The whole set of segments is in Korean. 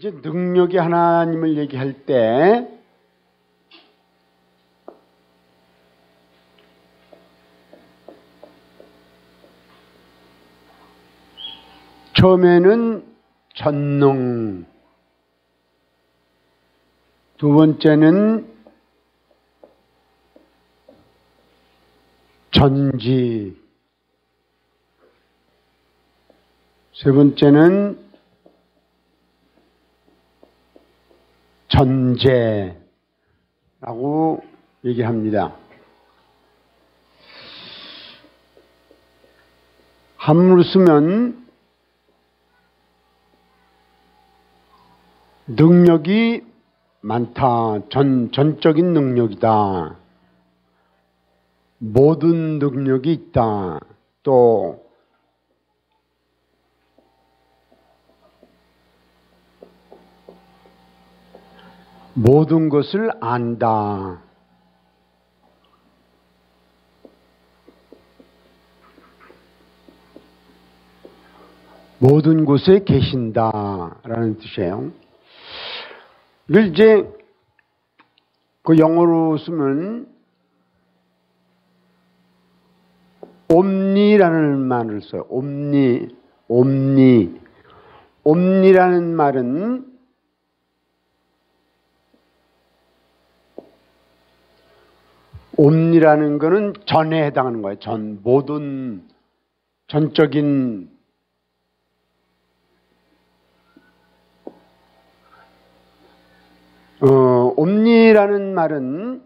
이제 능력이 하나님을 얘기할 때 처음에는 전능, 두 번째는 전지, 세 번째는 전제라고 얘기합니다. 한문으로 쓰면 능력이 많다, 전적인 능력이다, 모든 능력이 있다, 또 모든 것을 안다, 모든 곳에 계신다라는 뜻이에요. 이걸 이제 그 영어로 쓰면 옴니라는 말을 써요. 옴니라는 말은 옴니라는 거는 전에 해당하는 거예요. 모든 전적인 옴니라는 말은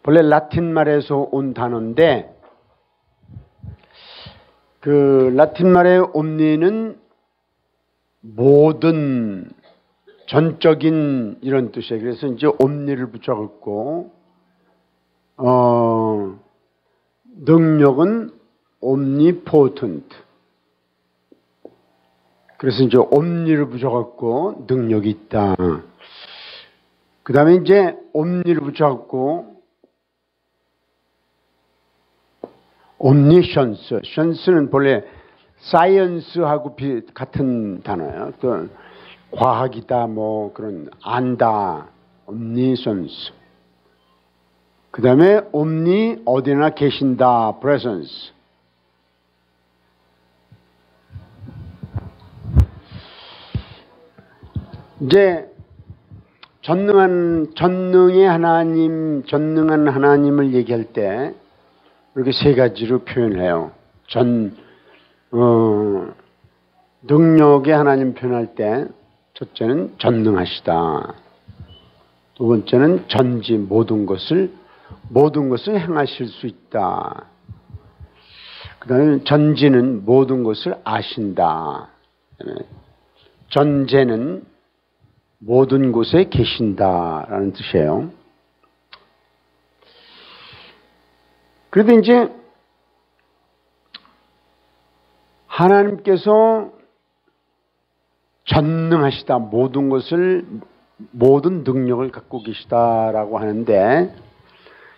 본래 라틴 말에서 온 단어인데 그 라틴 말의 옴니는 모든 전적인 이런 뜻이에요. 그래서 이제 옴니를 붙여갖고 능력은 omnipotent. 그래서 이제 옴니를 붙여갖고 능력이 있다. 그 다음에 이제 옴니를 붙여갖고 omniscience. science는 본래 science하고 같은 단어예요. 그 과학이다, 뭐 그런 안다, omniscience. 그 다음에 omni 어디나 계신다, presence. 이제 전능의 하나님, 전능한 하나님을 얘기할 때 이렇게 세 가지로 표현해요. 능력의 하나님 표현할 때 첫째는 전능하시다. 두 번째는 전지, 모든 것을 행하실 수 있다. 그 다음에 전지는 모든 것을 아신다. 전제는 모든 곳에 계신다라는 뜻이에요. 그런데 이제 하나님께서 전능하시다, 모든 능력을 갖고 계시다라고 하는데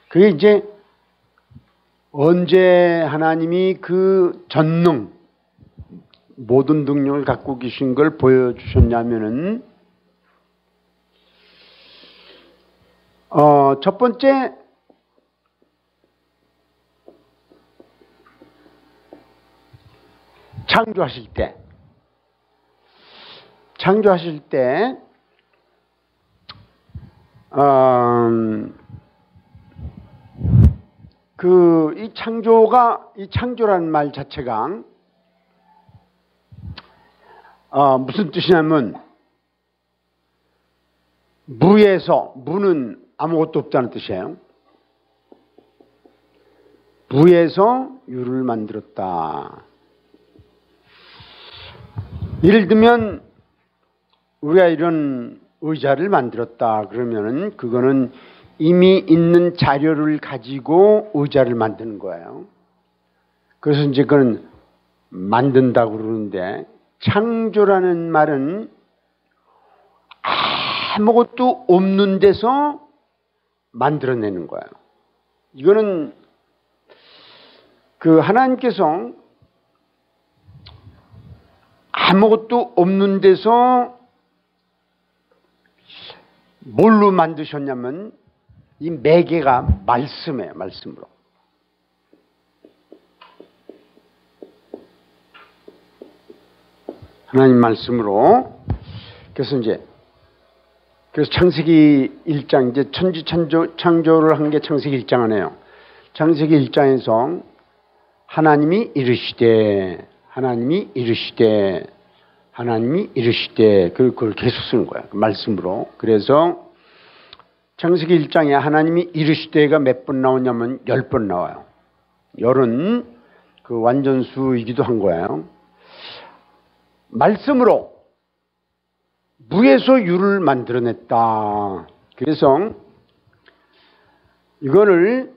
그게 이제 언제 하나님이 그 전능, 모든 능력을 갖고 계신 걸 보여주셨냐면은 첫 번째 창조하실 때 이 창조라는 말 자체가 무슨 뜻이냐면 무는 아무것도 없다는 뜻이에요. 무에서 유를 만들었다. 예를 들면 우리가 이런 의자를 만들었다 그러면은 그거는 이미 있는 자료를 가지고 의자를 만드는 거예요. 그래서 이제 그건 만든다고 그러는데 창조라는 말은 아무것도 없는 데서 만들어내는 거예요. 이거는 그 하나님께서 아무것도 없는 데서 뭘로 만드셨냐면 이 매개가 말씀이에요. 말씀으로. 하나님 말씀으로. 그래서 창세기 1장, 이제 천지 창조를 한 게 창세기 1장 안에요. 창세기 1장에서 하나님이 이르시되 그걸 계속 쓰는 거야. 그 말씀으로. 그래서 창세기 1장에 하나님이 이르시되가 몇 번 나오냐면 10번 나와요. 열은 그 완전수이기도 한 거예요. 말씀으로 무에서 유를 만들어냈다. 그래서 이거를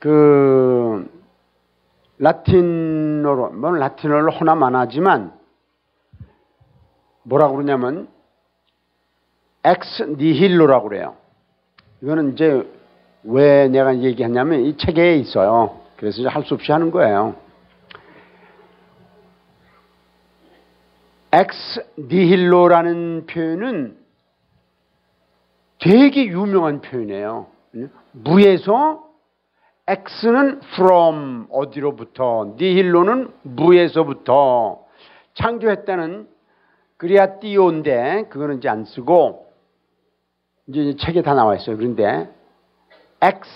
그 라틴어로 호남 안 하지만 뭐라고 그러냐면 엑스 니힐로라고 그래요. 이거는 이제 왜 내가 얘기하냐면 이 책에 있어요. 그래서 이제 할 수 없이 하는 거예요. 엑스 니힐로라는 표현은 되게 유명한 표현이에요. 무에서 X는 from 어디로부터, 니힐로는 무에서부터 창조했다는 그리아띠오인데 그거는 이제 안 쓰고 이제 책에 다 나와 있어요. 그런데 X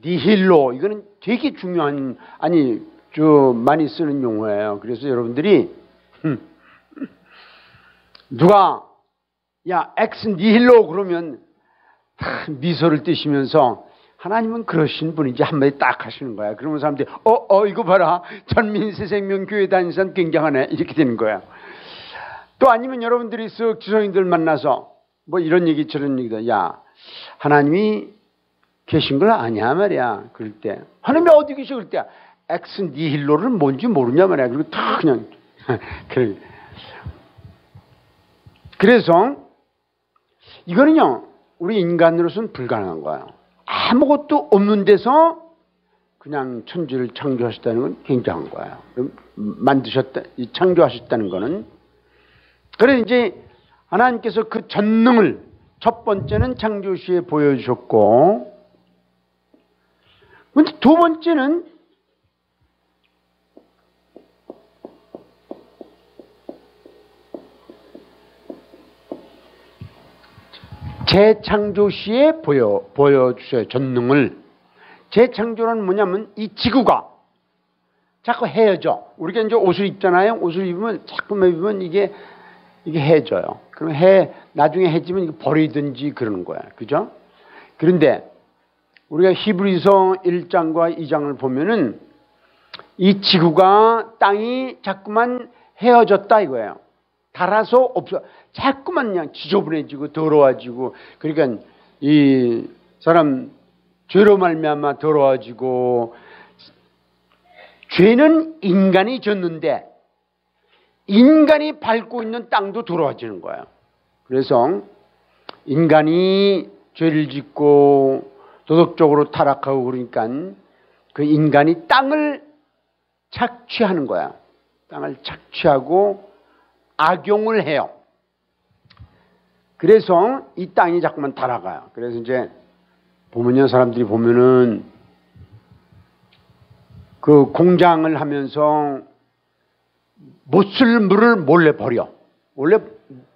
니힐로 이거는 되게 중요한 많이 쓰는 용어예요. 그래서 여러분들이 누가 야 X 니힐로 그러면 미소를 띠시면서 하나님은 그러신 분인지 한마디 딱 하시는 거야. 그러면 사람들이 이거 봐라. 전민세생명교회 다니는 사람 굉장하네. 이렇게 되는 거야. 또 아니면 여러분들이 쓱 지성인들 만나서 뭐 이런 얘기 저런 얘기다. 야 하나님이 계신 걸 아냐 말이야. 그럴 때 하나님이 어디 계셔? 그럴 때 엑스 니힐로를 뭔지 모르냐 말이야. 그리고 다 그냥 그래서 이거는요 우리 인간으로서는 불가능한 거예요. 아무것도 없는 데서 그냥 천지를 창조하셨다는 건 굉장한 거예요. 창조하셨다는 거는. 그래서 이제 하나님께서 그 전능을 첫 번째는 창조 시에 보여주셨고, 근데 두 번째는 재창조 시에 보여주셔요. 전능을. 재창조는 뭐냐면 이 지구가 자꾸 헤어져. 우리가 이제 옷을 입잖아요. 옷을 입으면 자꾸만 입으면 이게 헤어져요. 그럼 나중에 헤어지면 이거 버리든지 그러는 거야. 그죠? 그런데 우리가 히브리서 1장과 2장을 보면은 이 지구가 땅이 자꾸만 헤어졌다 이거예요. 닳아서 없어. 자꾸만 그냥 지저분해지고 더러워지고. 그러니까 이 사람 죄로 말미암아 더러워지고. 죄는 인간이 졌는데 인간이 밟고 있는 땅도 더러워지는 거예요. 그래서 인간이 죄를 짓고 도덕적으로 타락하고 그러니까 그 인간이 땅을 착취하는 거야. 땅을 착취하고 악용을 해요. 그래서 이 땅이 자꾸만 타락가요. 그래서 이제 보면요, 사람들이 보면은 그 공장을 하면서 못 쓸 물을 몰래 버려. 원래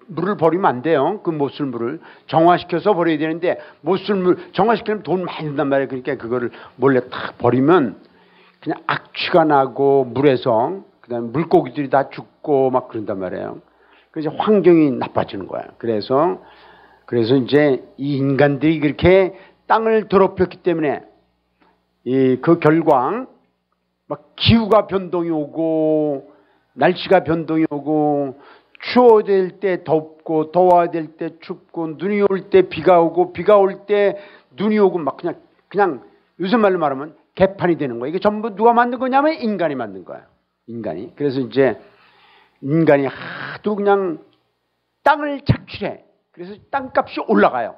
물을 버리면 안 돼요. 그 못 쓸 물을 정화시켜서 버려야 되는데 못 쓸 물 정화시키면 돈 많이 든단 말이에요. 그러니까 그거를 몰래 탁 버리면 그냥 악취가 나고 물에서 그다음에 물고기들이 다 죽고 막 그런단 말이에요. 그래서 환경이 나빠지는 거야. 그래서 이제 이 인간들이 그렇게 땅을 더럽혔기 때문에 그 결과 막 기후가 변동이 오고 날씨가 변동이 오고 추워야 될 때 덥고 더워야 될 때 춥고 눈이 올 때 비가 오고 비가 올 때 눈이 오고 막 그냥 요새 말로 말하면 개판이 되는 거예요. 이게 전부 누가 만든 거냐면 인간이 만든 거예요. 인간이. 그래서 이제 인간이 하도 그냥 땅을 착취해. 그래서 땅값이 올라가요.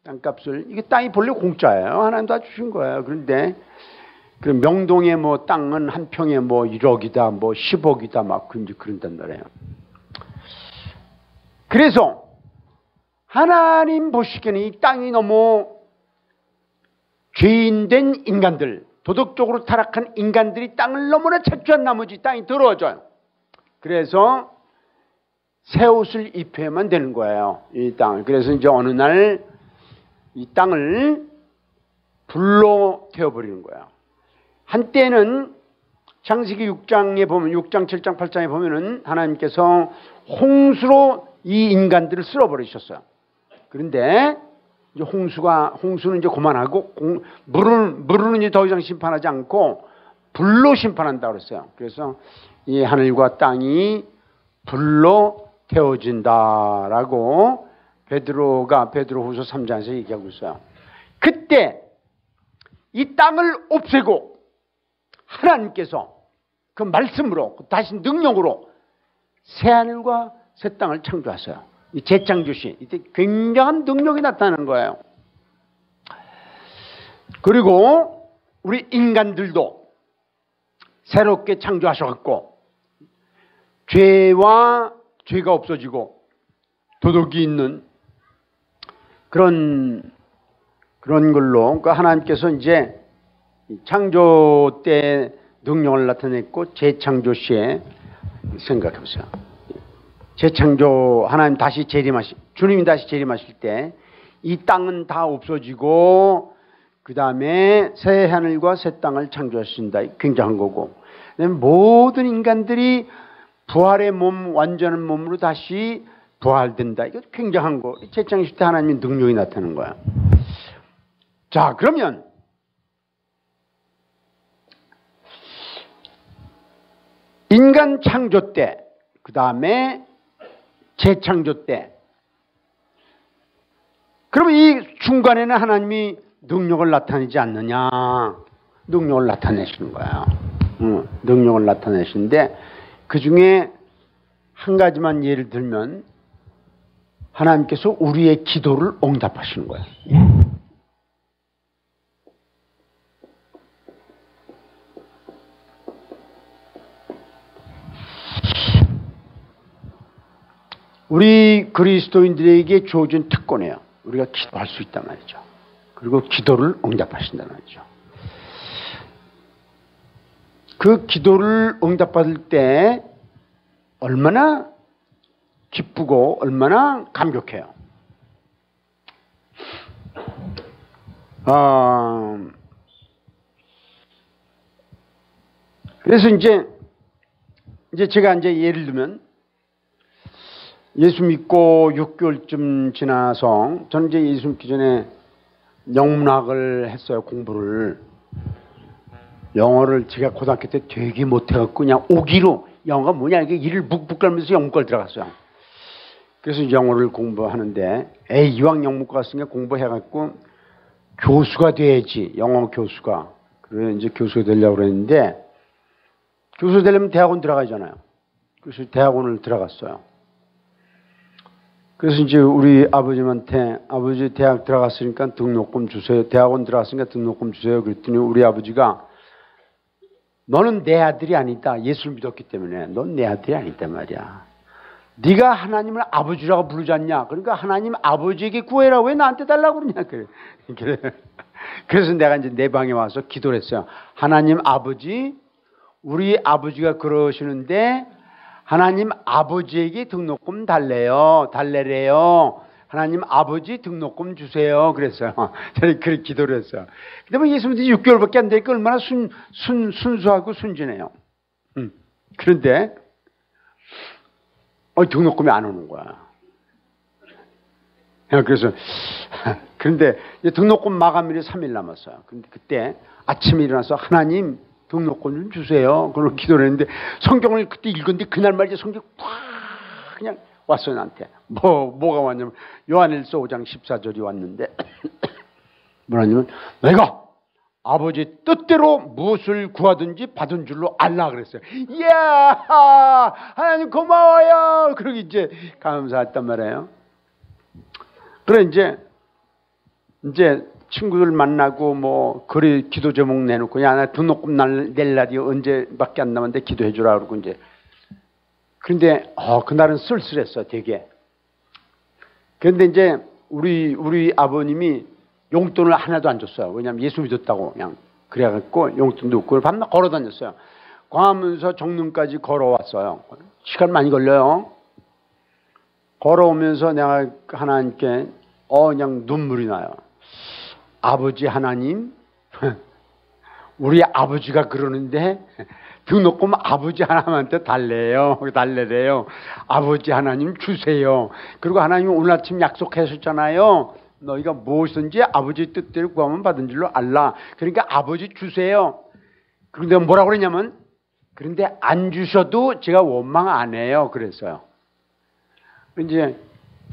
땅값을. 이게 땅이 본래 공짜예요. 하나님 다 주신 거예요. 그런데 그 명동의 뭐 땅은 한 평에 뭐 1억이다, 뭐 10억이다, 막 그런단 말이에요. 그래서 하나님 보시기에는 이 땅이 너무 죄인된 인간들, 도덕적으로 타락한 인간들이 땅을 너무나 채취한 나머지 땅이 더러워져요. 그래서 새 옷을 입혀야만 되는 거예요, 이 땅을. 그래서 이제 어느 날 이 땅을 불로 태워버리는 거예요. 한때는 창세기 6장에 보면, 6장, 7장, 8장에 보면은 하나님께서 홍수로 이 인간들을 쓸어버리셨어요. 그런데 이제 홍수는 이제 그만하고 물은 이제 더 이상 심판하지 않고 불로 심판한다고 그랬어요. 그래서 이 하늘과 땅이 불로 태워진다라고 베드로후서 3장에서 얘기하고 있어요. 그때 이 땅을 없애고 하나님께서 그 말씀으로 다시 능력으로 새 하늘과 새 땅을 창조하세요. 이 재창조시, 이때 굉장한 능력이 나타나는 거예요. 그리고 우리 인간들도 새롭게 창조하셔갖고 죄가 없어지고 도덕이 있는 그런 걸로, 그러니까 하나님께서 이제 창조 때 능력을 나타냈고 재창조 시에 생각해 보세요. 재창조, 주님이 다시 재림하실 때 이 땅은 다 없어지고 그 다음에 새 하늘과 새 땅을 창조하신다. 굉장한 거고, 모든 인간들이 부활의 몸, 완전한 몸으로 다시 부활된다. 이거 굉장한 거. 재창조시 때 하나님의 능력이 나타나는 거야. 자, 그러면 인간 창조 때, 그 다음에 재창조 때, 그러면 이 중간에는 하나님이 능력을 나타내지 않느냐? 능력을 나타내시는 거야. 능력을 나타내시는데, 그 중에 한 가지만 예를 들면 하나님께서 우리의 기도를 응답하시는 거야. 우리 그리스도인들에게 주어진 특권이에요. 우리가 기도할 수 있단 말이죠. 그리고 기도를 응답하신다는 말이죠. 그 기도를 응답받을 때 얼마나 기쁘고 얼마나 감격해요. 그래서 이제 제가 예를 들면 예수 믿고 6개월쯤 지나서, 저는 이제 예수 믿기 전에 영문학을 했어요, 공부를. 영어를 제가 고등학교 때 되게 못해갖고 그냥 오기로, 영어가 뭐냐, 이게 이를 묵묵 깔면서 영문과를 들어갔어요. 그래서 영어를 공부하는데, 이왕 영문과 갔으니까 공부해갖고 교수가 돼야지, 영어 교수가. 그래, 이제 교수가 되려고 그랬는데, 교수 되려면 대학원 들어가잖아요. 그래서 대학원을 들어갔어요. 그래서 이제 우리 아버님한테, 아버지 대학 들어갔으니까 등록금 주세요. 대학원 들어갔으니까 등록금 주세요. 그랬더니 우리 아버지가, 너는 내 아들이 아니다. 예수를 믿었기 때문에 넌 내 아들이 아니다 말이야. 네가 하나님을 아버지라고 부르지 않냐. 그러니까 하나님 아버지에게 구해라. 왜 나한테 달라고 그러냐. 그래. 그래서 내가 이제 내 방에 와서 기도를 했어요. 하나님 아버지, 우리 아버지가 그러시는데 하나님 아버지에게 등록금 달래래요. 하나님 아버지 등록금 주세요. 그랬어요. 저는 그렇게 기도를 했어요. 근데 뭐 예수 믿은 지 6개월밖에 안 되니까 얼마나 순수하고 순진해요. 그런데 등록금이 안 오는 거야. 그래서 그런데 등록금 마감일이 3일 남았어요. 근데 그때 아침에 일어나서 하나님 등록금 좀 주세요. 그걸 기도를 했는데, 성경을 그때 읽었는데 그날 말이지 성경이 팍 그냥 왔어요, 나한테. 뭐가 왔냐면 요한일서 5장 14절이 왔는데 뭐라냐면, 내가 아버지 뜻대로 무엇을 구하든지 받은 줄로 알라 그랬어요. 이야, 하나님 고마워요. 그러고 이제 감사했단 말이에요. 그래 이제 친구들 만나고 뭐 그리 기도 제목 내놓고, 야, 나 등록금 낼 날이 언제밖에 안 남았는데 기도해 주라 그러고 이제. 그런데 그날은 쓸쓸했어, 되게. 그런데 이제 우리 아버님이 용돈을 하나도 안 줬어요. 왜냐하면 예수 믿었다고 그냥 그래갖고 용돈도 없고 밤낮 걸어 다녔어요. 광화문에서 정릉까지 걸어왔어요. 시간 많이 걸려요. 걸어오면서 내가 하나님께 그냥 눈물이 나요. 아버지 하나님, 우리 아버지가 그러는데 등록금 아버지 하나님한테 달래래요. 아버지 하나님 주세요. 그리고 하나님 오늘 아침 약속하셨잖아요. 너희가 무엇이든지 아버지 뜻대로 구하면 받은 줄로 알라. 그러니까 아버지 주세요. 그런데 뭐라고 그러냐면 그런데 안 주셔도 제가 원망 안 해요. 그랬어요. 이제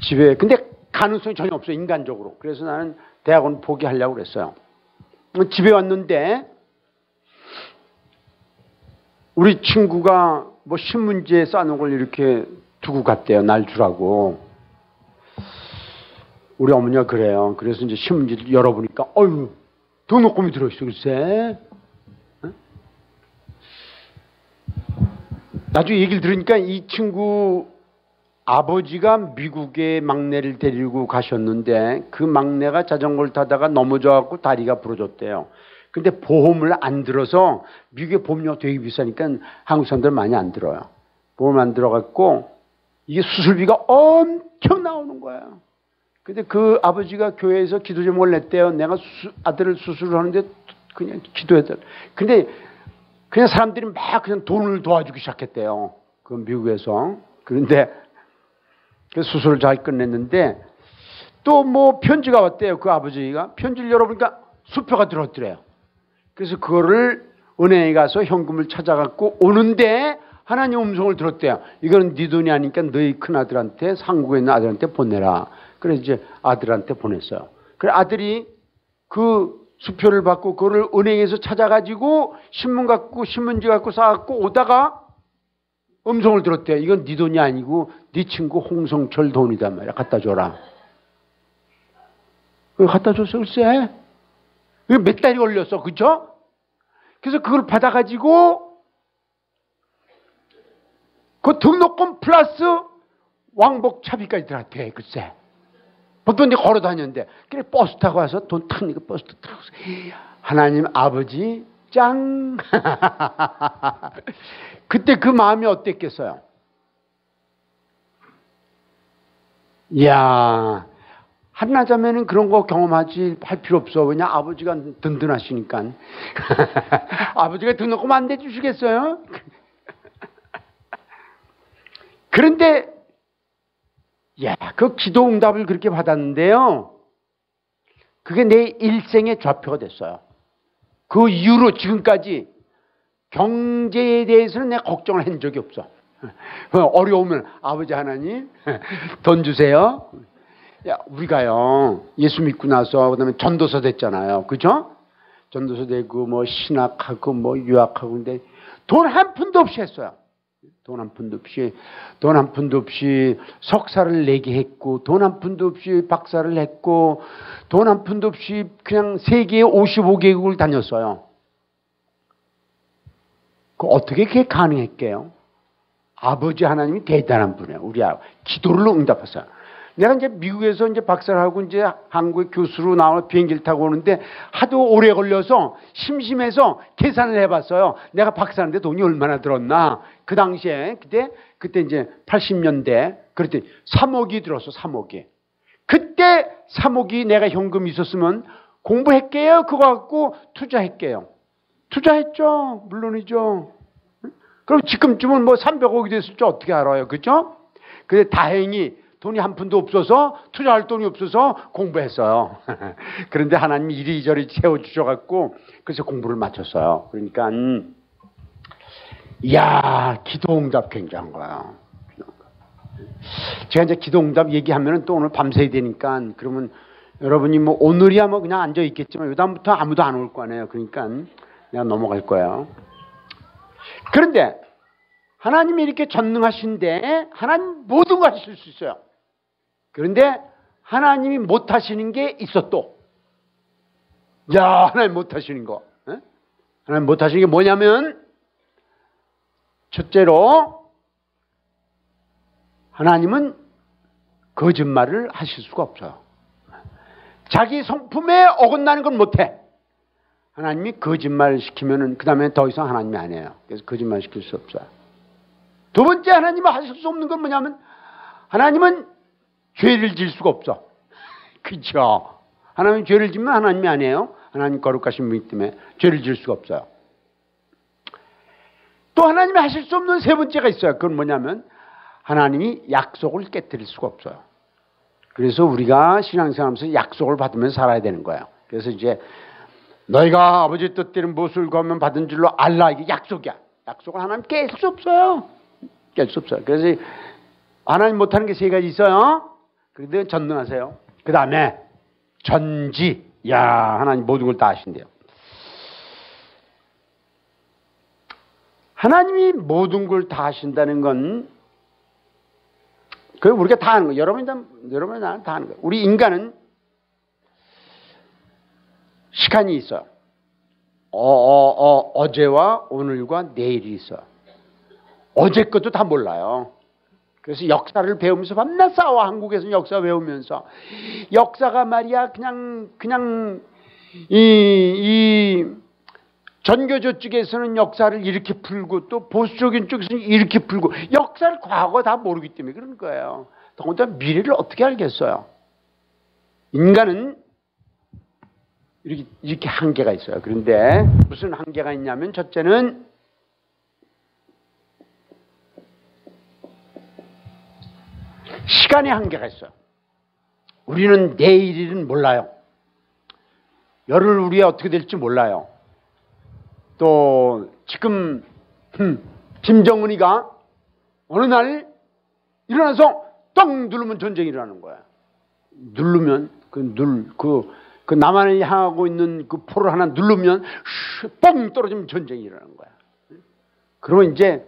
집에 근데 가능성이 전혀 없어요. 인간적으로. 그래서 나는 대학원 포기하려고 그랬어요. 집에 왔는데 우리 친구가 뭐 신문지에 싸놓은 걸 이렇게 두고 갔대요. 날 주라고. 우리 어머니가 그래요. 그래서 이제 신문지를 열어보니까 어휴 등록금이 들어있어 글쎄. 나중에 얘기를 들으니까 이 친구 아버지가 미국에 막내를 데리고 가셨는데 그 막내가 자전거를 타다가 넘어져갖고 다리가 부러졌대요. 근데 보험을 안 들어서 미국의 보험료가 되게 비싸니까 한국 사람들 많이 안 들어요. 보험 안 들어갖고 이게 수술비가 엄청 나오는 거예요. 근데 그 아버지가 교회에서 기도 제목을 냈대요. 내가 아들을 수술을 하는데 그냥 기도했다. 근데 그냥 사람들이 막 그냥 돈을 도와주기 시작했대요. 그 미국에서. 그런데 그 수술을 잘 끝냈는데 또 뭐 편지가 왔대요. 그 아버지가. 편지를 열어보니까 수표가 들어왔더래요. 그래서 그거를 은행에 가서 현금을 찾아갖고 오는데 하나님 음성을 들었대요. 이거는 네 돈이 아니니까 너희 큰아들한테 한국에 있는 아들한테 보내라. 그래서 이제 아들한테 보냈어요. 그래 아들이 그 수표를 받고 그거를 은행에서 찾아가지고 신문지 갖고 싸갖고 오다가 음성을 들었대요. 이건 네 돈이 아니고 네 친구 홍성철 돈이단 말이야. 갖다 줘라. 왜 갖다 줬어 글쎄. 이거 몇 달이 걸렸어. 그죠? 그래서 그걸 받아가지고 그 등록금 플러스 왕복 차비까지 들어갔대. 글쎄. 보통 이제 걸어 다녔는데 그래 버스 타고 와서 돈 타니까 버스 타고 하나님 아버지 짱. 그때 그 마음이 어땠겠어요? 이야 한나자매는 그런 거 경험하지 할 필요 없어. 왜냐 아버지가 든든하시니까. 아버지가 등록금 안 내주시겠어요? 그런데 야, 그 기도 응답을 그렇게 받았는데요. 그게 내 일생의 좌표가 됐어요. 그 이후로 지금까지 경제에 대해서는 내가 걱정을 한 적이 없어. 어려우면 아버지 하나님 돈 주세요. 야, 우리가요 예수 믿고 나서 그다음에 전도서 됐잖아요. 그죠? 전도서 되고 뭐 신학하고 뭐 유학하고 근데 돈 한 푼도 없이 했어요. 돈 한 푼도 없이 석사를 내게 했고 돈 한 푼도 없이 박사를 했고 돈 한 푼도 없이 그냥 세계 55개국을 다녔어요. 그 어떻게 그게 가능했게요? 아버지 하나님이 대단한 분이에요. 우리 기도를 응답했어요. 내가 이제 미국에서 이제 박사를 하고 이제 한국의 교수로 나와 비행기를 타고 오는데 하도 오래 걸려서 심심해서 계산을 해봤어요. 내가 박사하는데 돈이 얼마나 들었나. 그 당시에 그때 이제 80년대 그랬더니 3억이 들었어. 3억이. 그때 3억이 내가 현금이 있었으면 공부할게요. 그거 갖고 투자할게요. 투자했죠. 물론이죠. 그럼 지금쯤은 뭐 300억이 됐을 줄 어떻게 알아요. 그죠? 근데 다행히 돈이 한 푼도 없어서 투자할 돈이 없어서 공부했어요. 그런데 하나님이 이리저리 채워주셔갖고 그래서 공부를 마쳤어요. 그러니까 이야 기도응답 굉장한 거예요. 제가 이제 기도응답 얘기하면 또 오늘 밤새야 되니까 그러면 여러분이 뭐 오늘이야 뭐 그냥 앉아 있겠지만 요다음부터 아무도 안 올 거 아니에요. 그러니까 내가 넘어갈 거예요. 그런데 하나님이 이렇게 전능하신데 하나님 모든 걸 하실 수 있어요. 그런데 하나님이 못하시는 게 있어 또. 야 하나님 못하시는 거. 에? 하나님 못하시는 게 뭐냐면 첫째로 하나님은 거짓말을 하실 수가 없어요. 자기 성품에 어긋나는 건 못해. 하나님이 거짓말 시키면은 그 다음에 더 이상 하나님이 안 해요. 그래서 거짓말 시킬 수 없어요. 두 번째 하나님은 하실 수 없는 건 뭐냐면 하나님은 죄를 질 수가 없어. 그렇죠? 하나님이 죄를 지면 하나님이 안 해요. 하나님 거룩하신 분이기 때문에 죄를 질 수가 없어요. 또 하나님이 하실 수 없는 세 번째가 있어요. 그건 뭐냐면 하나님이 약속을 깨뜨릴 수가 없어요. 그래서 우리가 신앙생활하면서 약속을 받으면서 살아야 되는 거예요. 그래서 이제 너희가 아버지 뜻대로 무엇을 구하면 받은 줄로 알라. 이게 약속이야. 약속을 하나님 깰 수 없어요. 깰 수 없어요. 그래서 하나님 못하는 게 세 가지 있어요. 그런데 전능하세요. 그 다음에 전지. 야, 하나님 모든 걸 다 하신대요. 하나님이 모든 걸 다 하신다는 건 그걸 우리가 다 하는 거예요. 여러분이 나는 다 하는 거예요. 우리 인간은 시간이 있어요. 어제와 오늘과 내일이 있어요. 어제 것도 다 몰라요. 그래서 역사를 배우면서 밤낮 싸워. 한국에서는 역사 배우면서 역사가 말이야 그냥 이 전교조 쪽에서는 역사를 이렇게 풀고 또 보수적인 쪽에서는 이렇게 풀고 역사를 과거 다 모르기 때문에 그런 거예요. 더군다나 미래를 어떻게 알겠어요? 인간은 이렇게 한계가 있어요. 그런데 무슨 한계가 있냐면 첫째는 시간의 한계가 있어요. 우리는 내일은 몰라요. 열흘 후에 어떻게 될지 몰라요. 또 지금 김정은이가 어느 날 일어나서 똥 누르면 전쟁이 일어나는 거야. 누르면 그 남한을 향하고 있는 그 포를 하나 누르면 뻥 떨어지면 전쟁이 일어나는 거야. 그러면 이제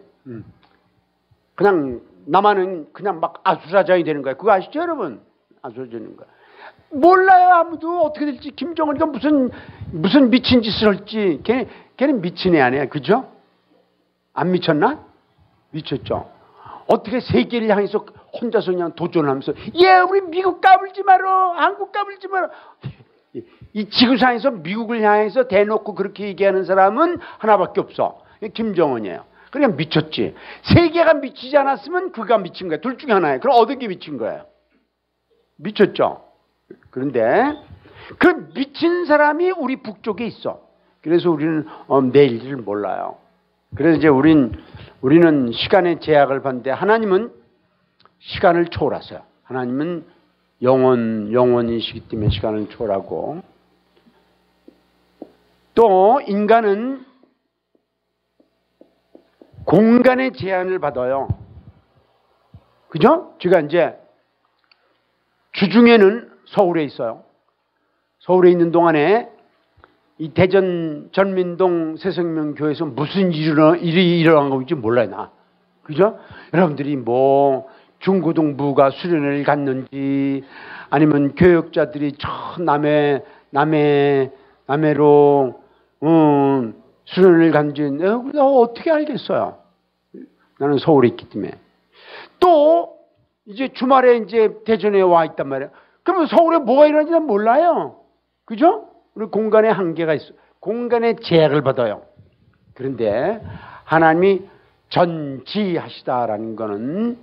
그냥 남한은 그냥 막 아수라장이 되는 거야. 그거 아시죠, 여러분? 아수라장이 되는 거야. 몰라요, 아무도. 어떻게 될지. 김정은이가 무슨 미친 짓을 할지. 걔는 미친 애 아니야. 그죠? 안 미쳤나? 미쳤죠. 어떻게 세계를 향해서 혼자서 그냥 도전하면서 우리 미국 까불지 마라. 한국 까불지 마라. 이 지구상에서 미국을 향해서 대놓고 그렇게 얘기하는 사람은 하나밖에 없어. 김정은이에요. 그냥 미쳤지. 세계가 미치지 않았으면 그가 미친 거야. 둘 중에 하나예요. 그럼 어떤 게 미친 거예요? 미쳤죠. 그런데 그 미친 사람이 우리 북쪽에 있어. 그래서 우리는 내일을 몰라요. 그래서 이제 우리는 시간의 제약을 받는데 하나님은 시간을 초월하세요. 하나님은 영원이시기 때문에 시간을 초월하고 또 인간은 공간의 제한을 받아요. 그죠? 제가 이제 주중에는 서울에 있어요. 서울에 있는 동안에 이 대전 전민동 새생명교회에서 무슨 일이 일어난 건지 몰라요, 나. 그죠? 여러분들이 뭐 중고등부가 수련회를 갔는지 아니면 교역자들이 남해로 수련회를 간지 내가 어떻게 알겠어요? 나는 서울에 있기 때문에. 또 이제 주말에 이제 대전에 와 있단 말이에요. 그러면 서울에 뭐가 일어나는지 난 몰라요. 그죠? 우리 공간의 한계가 있어. 공간의 제약을 받아요. 그런데 하나님이 전지하시다라는 거는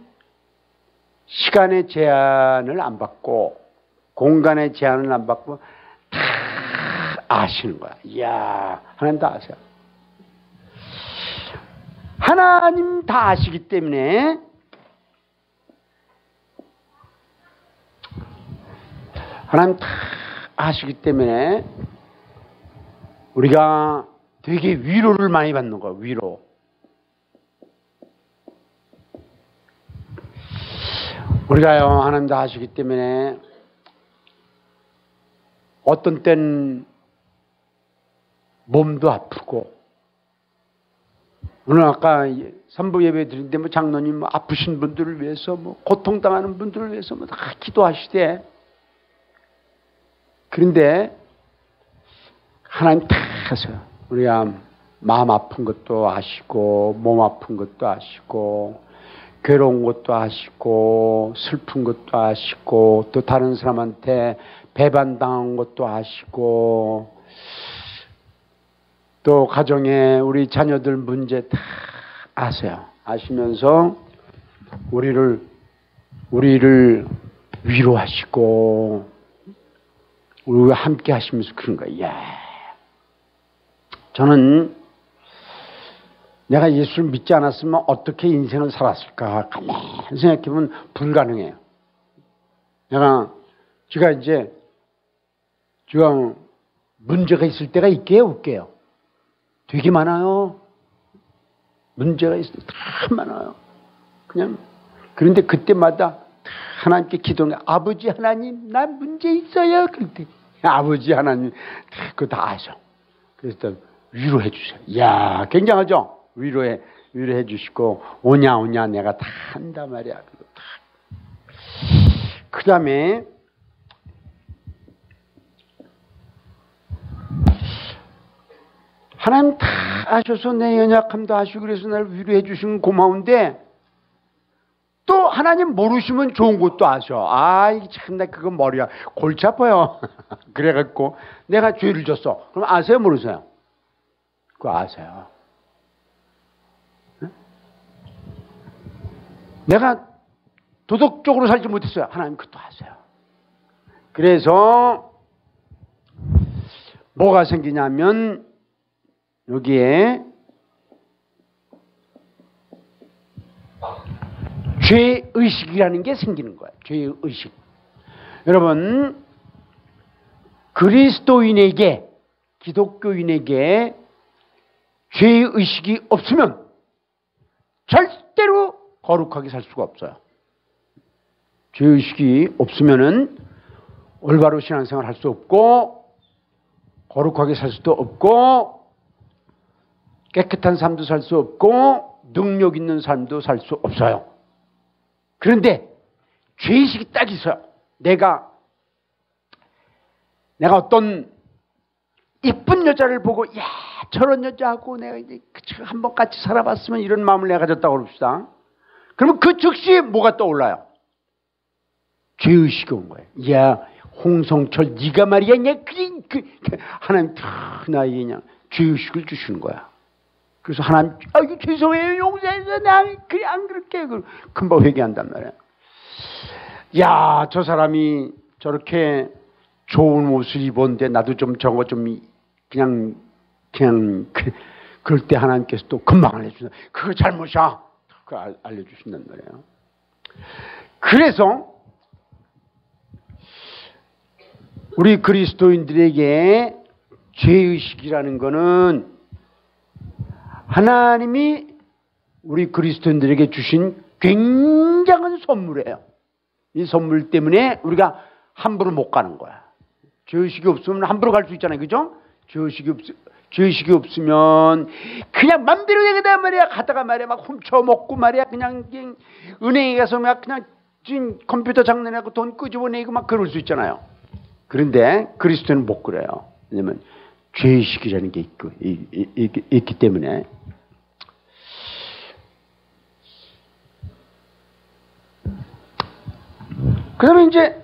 시간의 제한을 안 받고 공간의 제한을 안 받고 다 아시는 거야. 이야, 하나님 다 아세요. 하나님 다 아시기 때문에 하나님 다 아시기 때문에 우리가 되게 위로를 많이 받는 거예요. 위로. 우리가요, 하나님 다 아시기 때문에 어떤 땐 몸도 아프고, 오늘 아까 3부 예배 드린데 뭐 장로님 뭐 아프신 분들을 위해서 뭐 고통당하는 분들을 위해서 뭐 다 기도하시대. 그런데 하나님 다 아세요. 우리가 마음 아픈 것도 아시고 몸 아픈 것도 아시고 괴로운 것도 아시고 슬픈 것도 아시고 또 다른 사람한테 배반당한 것도 아시고 또 가정에 우리 자녀들 문제 다 아세요. 아시면서 우리를 위로하시고 우리와 함께 하시면서 그런 거예요. 야, 저는 내가 예수를 믿지 않았으면 어떻게 인생을 살았을까 가만히 생각해보면 불가능해요. 제가 이제 문제가 있을 때가 있게요, 없게요? 되게 많아요. 문제가 있을 때 다 많아요. 그런데 그때마다 하나님께 기도하는 거예요. 아버지 하나님, 나 문제 있어요. 그때 아버지 하나님 그거 다 아셔. 그래서 위로해 주세요. 이야, 굉장하죠? 위로해 주시고 오냐 내가 다 한단 말이야. 그 다음에 하나님 다 아셔서 내 연약함도 아시고 그래서 나를 위로해 주시면 고마운데 또 하나님 모르시면 좋은 것도 아셔. 이게 참 나 그거 머리야 골치 아파요. 그래갖고 내가 죄를 졌어. 그럼 아세요, 모르세요? 그거 아세요. 내가 도덕적으로 살지 못했어요. 하나님 그것도 아세요. 그래서 뭐가 생기냐면 여기에 죄의식이라는 게 생기는 거예요. 죄의식. 여러분, 그리스도인에게, 기독교인에게 죄의식이 없으면 절대로 거룩하게 살 수가 없어요. 죄의식이 없으면은 올바로 신앙생활 할 수 없고 거룩하게 살 수도 없고 깨끗한 삶도 살 수 없고 능력 있는 삶도 살 수 없어요. 그런데 죄의식이 딱 있어요. 내가 어떤 이쁜 여자를 보고 야 저런 여자하고 내가 이제 한번 같이 살아봤으면 이런 마음을 내가 가졌다고 그럽시다. 그러면 그 즉시 뭐가 떠올라요? 죄의식이 온 거예요. 야 홍성철 네가 말이야 하나님 다 나에게 그냥 죄의식을 주시는 거야. 그래서 하나님 이거 죄송해요 용서해서 나 그래 안 그럴게 금방 회개한단 말이야. 야 저 사람이 저렇게 좋은 옷을 입었는데 나도 좀 저거 좀 그냥 그럴 때 하나님께서 또 금방 알려주신다. 그거 잘못이야. 그거 알려주신단 말이에요. 그래서 우리 그리스도인들에게 죄의식이라는 거는 하나님이 우리 그리스도인들에게 주신 굉장한 선물이에요. 이 선물 때문에 우리가 함부로 못 가는 거야. 죄의식이 없으면 함부로 갈 수 있잖아요. 그죠? 죄의식이 없으면 그냥 맘대로 되겠다 말이야. 가다가 말이야 막 훔쳐먹고 말이야. 그냥 은행에 가서 막 그냥 컴퓨터 장난하고 돈 끄집어내고 막 그럴 수 있잖아요. 그런데 그리스도는 못 그래요. 왜냐면 죄의식이라는 게 있기 때문에. 그 다음에 이제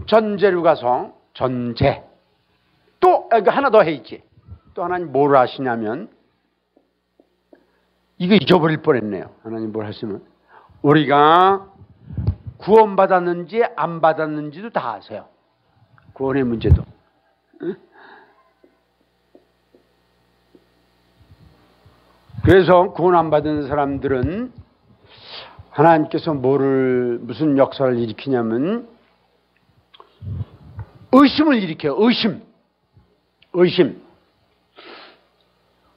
전제로 가서 전제. 또 하나 더 해있지. 또 하나님 뭘 하시냐면 이거 잊어버릴 뻔했네요. 하나님 뭘 하시면 우리가 구원받았는지 안 받았는지도 다 아세요. 구원의 문제도. 그래서 구원 안 받은 사람들은 하나님께서 무슨 역사를 일으키냐면 의심을 일으켜요.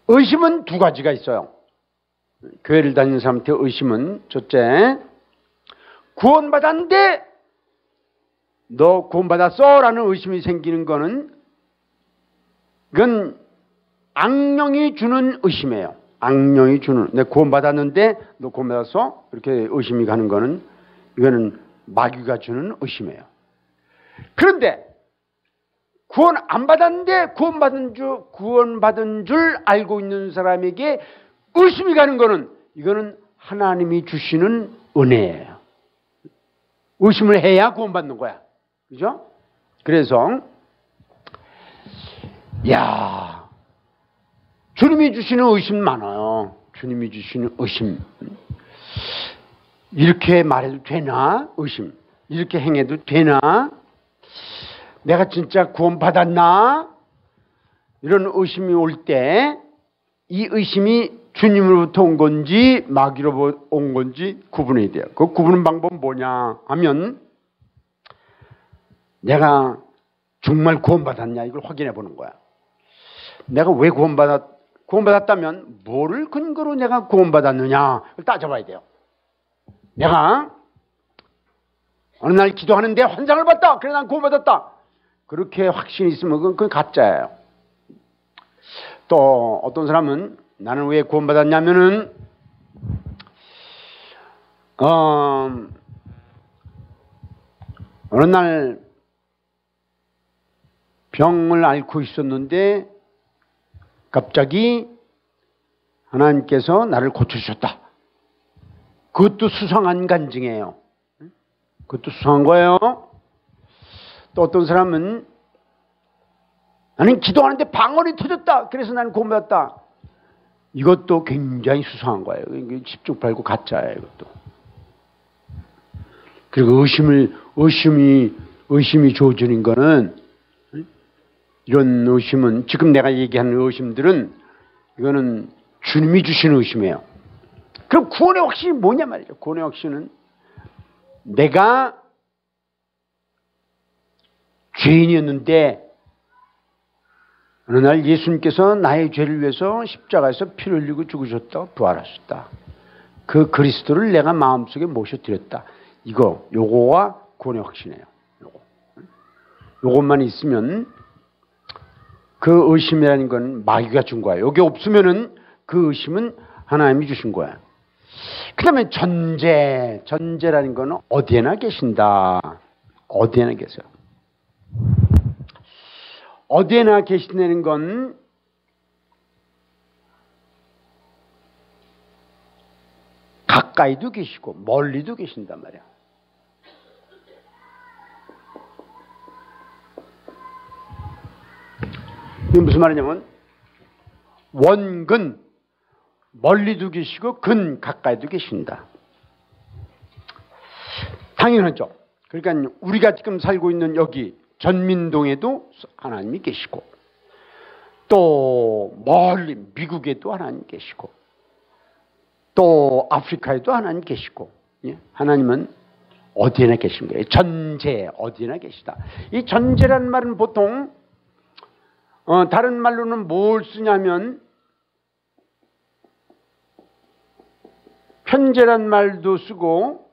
의심은 두 가지가 있어요. 교회를 다니는 사람한테 의심은 첫째, 구원받았는데 너 구원받았어? 라는 의심이 생기는 거는 이건 악령이 주는 의심이에요. 악령이 주는, 내가 구원받았는데 너 구원받았어? 이렇게 의심이 가는 거는 이거는 마귀가 주는 의심이에요. 그런데 구원 안 받았는데 구원받은 줄 알고 있는 사람에게 의심이 가는 거는 이거는 하나님이 주시는 은혜예요. 의심을 해야 구원받는 거야. 그죠? 그래서 야, 주님이 주시는 의심 많아요. 주님이 주시는 의심. 이렇게 말해도 되나? 의심. 이렇게 행해도 되나? 내가 진짜 구원받았나? 이런 의심이 올 때 이 의심이 주님으로부터 온 건지 마귀로 온 건지 구분해야 돼요. 그 구분하는 방법은 뭐냐 하면 내가 정말 구원받았냐 이걸 확인해 보는 거야. 내가 왜 구원받았다면 뭐를 근거로 내가 구원받았느냐 따져봐야 돼요. 내가 어느 날 기도하는데 환상을 봤다. 그래 난 구원받았다. 그렇게 확신이 있으면 그건 가짜예요. 또 어떤 사람은 나는 왜 구원받았냐면은 어느 날 병을 앓고 있었는데 갑자기 하나님께서 나를 고쳐주셨다. 그것도 수상한 간증이에요. 그것도 수상한 거예요. 또 어떤 사람은 나는 기도하는데 방언이 터졌다. 그래서 나는 구원받았다. 이것도 굉장히 수상한 거예요. 집중 팔고 가짜예요. 이것도. 그리고 의심이 주어지는 거는 이런 의심은 지금 내가 얘기하는 의심들은 이거는 주님이 주시는 의심이에요. 그럼 구원의 확신이 뭐냐 말이죠. 구원의 확신은 내가 죄인이었는데 어느 날 예수님께서 나의 죄를 위해서 십자가에서 피를 흘리고 죽으셨다. 부활하셨다. 그 그리스도를 내가 마음속에 모셔드렸다. 요거와 구원의 확신이에요. 요것만 있으면 그 의심이라는 건 마귀가 준 거예요. 요게 없으면은 그 의심은 하나님이 주신 거야. 그 다음에 전제라는 거는 어디에나 계신다. 어디에나 계세요. 어디에나 계신다는 건 가까이도 계시고 멀리도 계신단 말이야. 이게 무슨 말이냐면 원근 멀리도 계시고 근 가까이도 계신다. 당연하죠. 그러니까 우리가 지금 살고 있는 여기 전민동에도 하나님이 계시고 또 멀리 미국에도 하나님 계시고 또 아프리카에도 하나님 계시고 하나님은 어디에나 계신 거예요. 전제 어디에나 계시다. 이 전제라는 말은 보통 다른 말로는 뭘 쓰냐면 편제란 말도 쓰고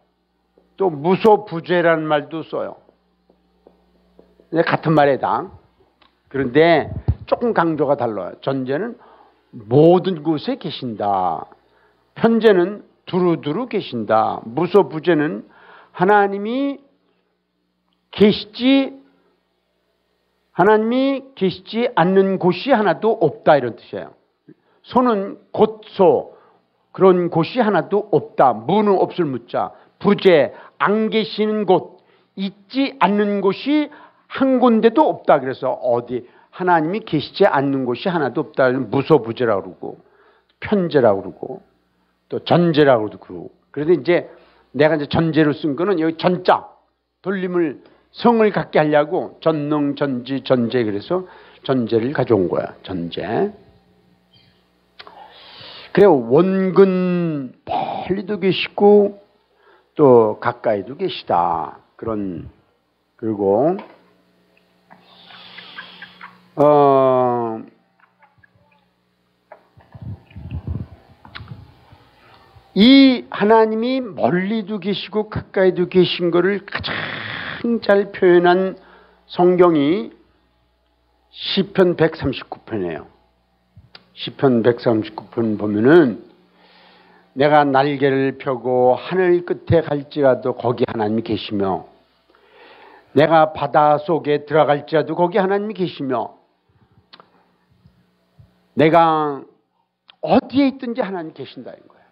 또 무소부재란 말도 써요. 같은 말에다. 그런데 조금 강조가 달라요. 전제는 모든 곳에 계신다. 편제는 두루두루 계신다. 무소부재는 하나님이 계시지 않는 곳이 하나도 없다 이런 뜻이에요. 소는 곧소 그런 곳이 하나도 없다. 무는 없을 무자. 부재 안 계시는 곳 있지 않는 곳이 한 군데도 없다. 그래서 어디 하나님이 계시지 않는 곳이 하나도 없다. 무소부재라고 그러고 편제라고 그러고 또 전제라고 그러고. 그래서 이제 내가 이제 전제로 쓴 거는 여기 전자 돌림을 성을 갖게 하려고 전능 전지 전제 그래서 전제를 가져온 거야. 전제. 그래 원근 멀리도 계시고 또 가까이도 계시다. 그리고 이 하나님이 멀리도 계시고 가까이도 계신 것을 가장 잘 표현한 성경이 시편 139편이에요. 시편 139편 보면은 내가 날개를 펴고 하늘 끝에 갈지라도 거기 하나님이 계시며 내가 바다 속에 들어갈지라도 거기 하나님이 계시며 내가 어디에 있든지 하나님 계신다는 거예요.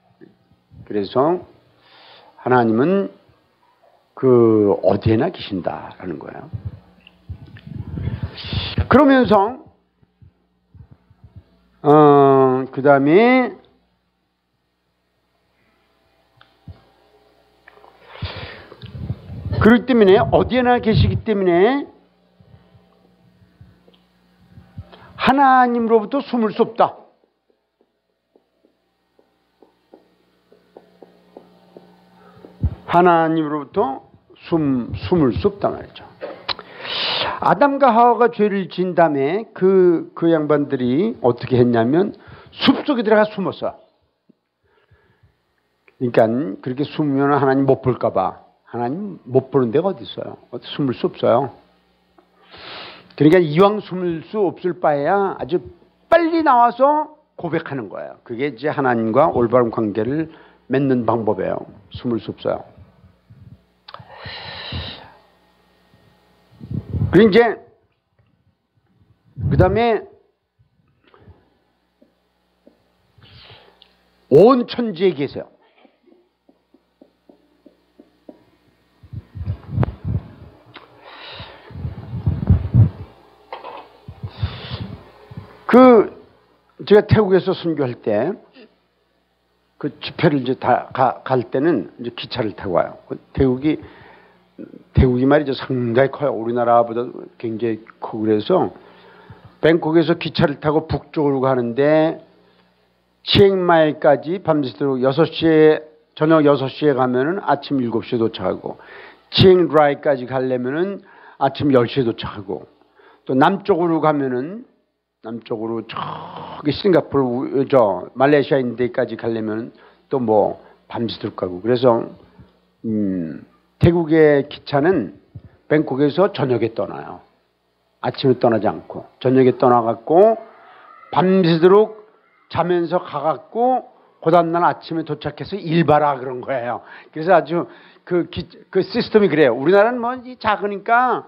그래서 하나님은 그 어디에나 계신다라는 거예요. 그러면서 그 다음에 그렇기 때문에 어디에나 계시기 때문에 하나님으로부터 숨을 수 없다. 하나님으로부터 숨을 수 없단 말이죠. 아담과 하와가 죄를 지은 다음에 그 양반들이 어떻게 했냐면 숲속에 들어가 숨었어요. 그러니까 그렇게 숨으면 하나님 못 볼까 봐. 하나님 못 보는 데가 어디 있어요? 숨을 수 없어요. 그러니까 이왕 숨을 수 없을 바에야 아주 빨리 나와서 고백하는 거예요. 그게 이제 하나님과 올바른 관계를 맺는 방법이에요. 숨을 수 없어요. 그리고 이제 그 다음에 온 천지에 계세요. 제가 태국에서 선교할 때 그 집회를 이제 갈 때는 이제 기차를 타고 와요. 태국이 말이죠. 상당히 커요. 우리나라보다 굉장히 크고 그래서 뱅콕에서 기차를 타고 북쪽으로 가는데 치앙마이까지 밤새도록 저녁 6시에 가면은 아침 7시에 도착하고 치앙라이까지 가려면은 아침 10시에 도착하고 또 남쪽으로 가면은 남쪽으로 저기 싱가포르 말레이시아 있는 데까지 가려면 또 뭐 밤새도록 가고 그래서 태국의 기차는 뱅콕에서 저녁에 떠나요. 아침에 떠나지 않고 저녁에 떠나갖고 밤새도록 자면서 가갖고 그 다음날 아침에 도착해서 일 봐라 그런 거예요. 그래서 아주 그 시스템이 그래요. 우리나라는 뭐 작으니까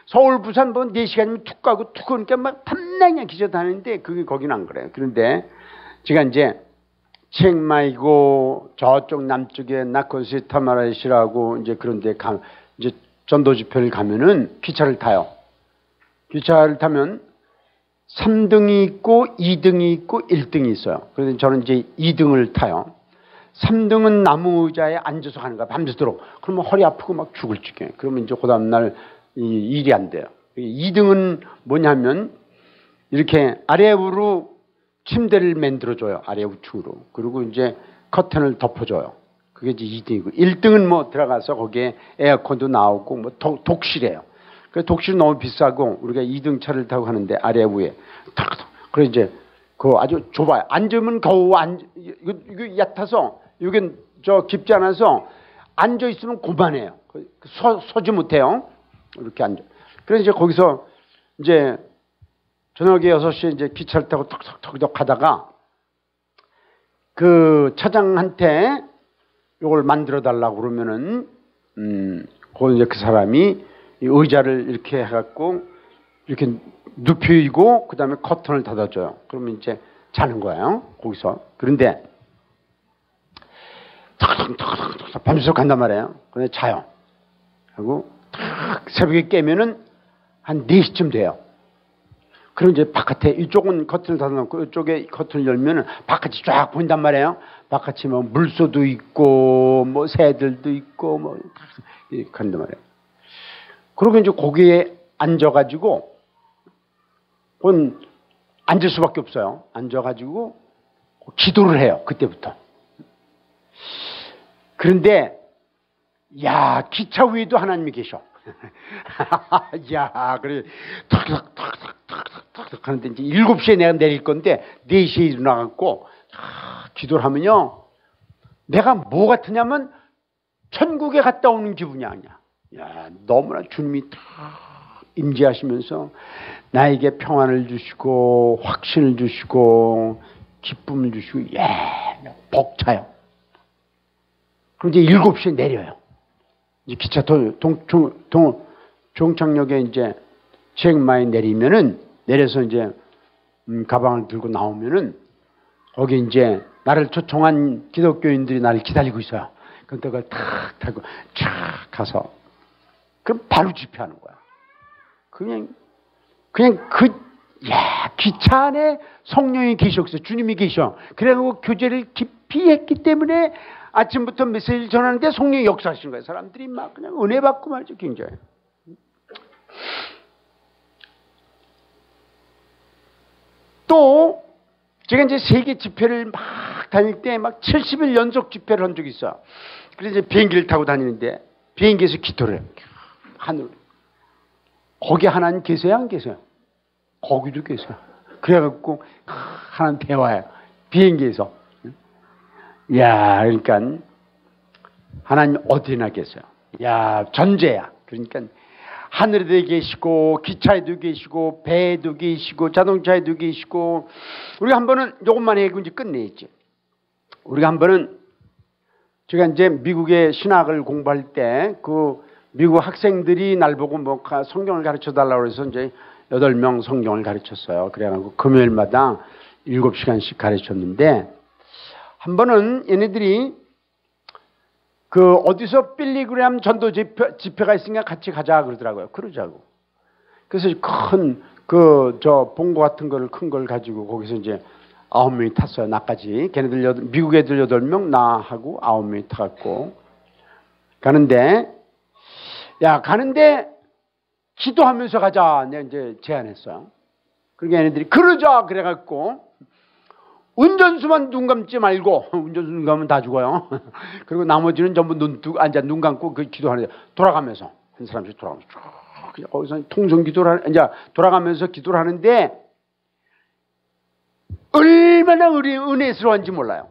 서울, 부산 뭐 4시간이면 툭 가고 툭 오니까 막 탐나게 기차 다니는데 거기는 안 그래요. 그런데 제가 이제 치앙마이고 저쪽 남쪽에 나콘시타마라시라고 이제 그런데 이제 전도 집회를 가면은 기차를 타요. 기차를 타면 3등이 있고 2등이 있고 1등이 있어요. 그래서 저는 이제 2등을 타요. 3등은 나무 의자에 앉아서 가는 거야. 밤새도록. 그러면 허리 아프고 막 죽을 지경에. 그러면 이제 그 다음날 일이 안 돼요. 2등은 뭐냐면 이렇게 아래으로 침대를 만들어줘요. 아래 우측으로. 그리고 이제 커튼을 덮어줘요. 그게 이제 2등이고 1등은 뭐 들어가서 거기에 에어컨도 나오고 뭐 독실해요. 그래서 독실은 너무 비싸고 우리가 2등 차를 타고 가는데 아래 위에 탁탁. 그래서 이제 그 아주 좁아요. 앉으면 겨우 이거 얕아서 이게 깊지 않아서 앉아 있으면 고만해요. 서지 못해요. 이렇게 앉아. 그래서 이제 거기서 이제 저녁에 6시에 이제 기차를 타고 턱턱턱 가다가 그 차장한테 이걸 만들어 달라고 그러면은 거기 이제 그 사람이 이 의자를 이렇게 해갖고 이렇게 눕히고 그 다음에 커튼을 닫아줘요. 그러면 이제 자는 거예요. 거기서. 그런데 턱턱턱턱 밤새서 간단 말이에요. 그런데 자요. 그리고 새벽에 깨면은 한 4시쯤 돼요. 그럼 이제 바깥에 이쪽은 커튼을 닫아놓고 이쪽에 커튼을 열면은 바깥이 쫙 보인단 말이에요. 바깥이 뭐 물소도 있고 뭐 새들도 있고 뭐 이렇게 한단 말이에요. 그리고 이제 거기에 앉아가지고 그건 앉을 수밖에 없어요. 앉아가지고 기도를 해요. 그때부터. 그런데 야 기차 위에도 하나님이 계셔. 야 그래 탁탁탁탁탁탁 하는데 이제 7시에 내가 내릴 건데 4시에 일어나갖고 기도를 하면요 내가 뭐 같으냐면 천국에 갔다 오는 기분이 아니야. 야 너무나 주님이 다 임재하시면서 나에게 평안을 주시고 확신을 주시고 기쁨을 주시고 벅차요. 그럼 이제 7시에 내려요. 이제 기차 종착역에 이제 치앙마이 내리면은 내려서 이제 가방을 들고 나오면은 거기 이제 나를 초청한 기독교인들이 나를 기다리고 있어요. 그럼 그걸 탁 타고 쫙 가서 그럼 바로 집회하는 거야. 그냥 기차 안에 성령이 계셨어요. 주님이 계셔. 그래가지고 교제를 깊이 했기 때문에 아침부터 메시지를 전하는데 성령이 역사하시는 거예요. 사람들이 막 그냥 은혜 받고 말이죠. 굉장히. 또 제가 이제 세계 집회를 막 다닐 때 막 70일 연속 집회를 한 적이 있어요. 그래서 이제 비행기를 타고 다니는데 비행기에서 기도를 해요. 하늘. 거기 하나님 계세요? 안 계세요? 거기도 계세요. 그래갖고 하나님 대화해요. 비행기에서. 야, 그러니까 하나님 어디나 계세요. 야, 전제야. 그러니까 하늘에도 계시고 기차에도 계시고 배에도 계시고 자동차에도 계시고. 우리가 한 번은 이것만 해고 이제 끝내야지. 우리가 한 번은 제가 이제 미국의 신학을 공부할 때 그 미국 학생들이 날 보고 뭐 성경을 가르쳐 달라고 해서 이제 8명 성경을 가르쳤어요. 그래가지고 금요일마다 7시간씩 가르쳤는데 한 번은 얘네들이 그 어디서 빌리그램 전도 집회가 있으니까 같이 가자 그러더라고요. 그러자고. 그래서 큰 봉고 같은 거를 큰 걸 가지고 거기서 이제 9명이 탔어요. 나까지. 걔네들 미국 애들 8명 나하고 9명이 타갖고 가는데 기도하면서 가자. 내가 이제 제안했어요. 그러니까 얘네들이 그러자 그래갖고 운전수만 눈 감지 말고 운전수 눈 감으면 다 죽어요. 그리고 나머지는 전부 눈 감고 그 기도하는데 돌아가면서 한 사람씩 돌아가면서 그냥 거기서 통성 기도를 이제 돌아가면서 기도를 하는데 얼마나 은혜스러운지 몰라요.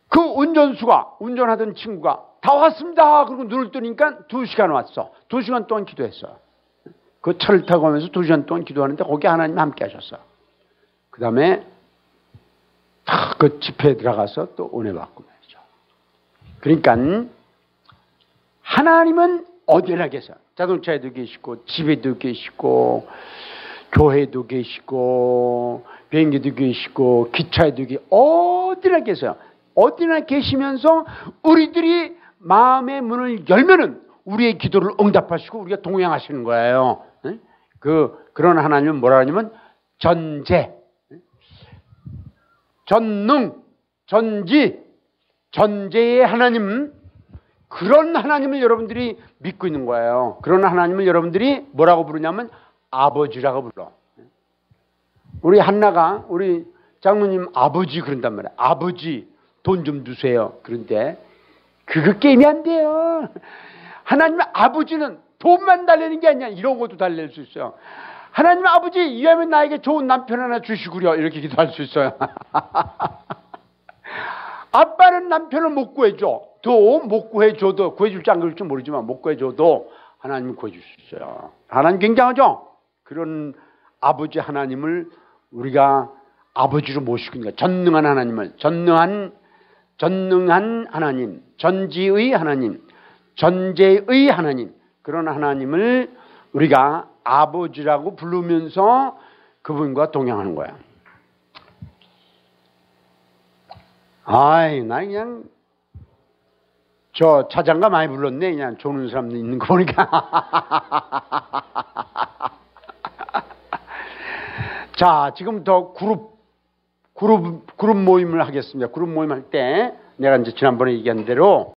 그 운전하던 친구가 다 왔습니다. 그리고 눈을 뜨니까 2시간 왔어. 2시간 동안 기도했어요. 그 차를 타고 가면서 2시간 동안 기도하는데 거기 하나님이 함께 하셨어요. 그 다음에 그 집회에 들어가서 또 은혜 받고 말이죠. 그러니까 하나님은 어디나 계세요. 자동차에도 계시고 집에도 계시고 교회도 계시고 비행기도 계시고 기차에도 계시고 어디나 계세요. 어디나 계시면서 우리들이 마음의 문을 열면은 우리의 기도를 응답하시고 우리가 동행하시는 거예요. 그런 하나님은 뭐라 하냐면 전제, 전능, 전지, 전제의 하나님, 그런 하나님을 여러분들이 믿고 있는 거예요. 그런 하나님을 여러분들이 뭐라고 부르냐면 아버지라고 불러. 우리 한나가 우리 장로님 아버지 그런단 말이야. 아버지 돈 좀 주세요. 그런데 그거 게임이 안 돼요. 하나님의 아버지는 돈만 달래는 게 아니야. 이런 것도 달랠 수 있어요. 하나님의 아버지 이하면 나에게 좋은 남편 하나 주시구려. 이렇게 기도할 수 있어요. 아빠는 남편을 못 구해줘. 못 구해줘도 구해줄지 안 구해줄지 모르지만 못 구해줘도 하나님은 구해줄 수 있어요. 하나님 굉장하죠? 그런 아버지 하나님을 우리가 아버지로 모시고 있는 거예요. 전능한 하나님을. 전능한 하나님, 전지의 하나님, 전제의 하나님, 그런 하나님을 우리가 아버지라고 부르면서 그분과 동행하는 거야. 나 그냥 저 차장가 많이 불렀네. 그냥 조는 사람들 있는 거 보니까. 자, 지금부터 그룹 모임을 하겠습니다. 그룹 모임 할 때 내가 이제 지난번에 얘기한 대로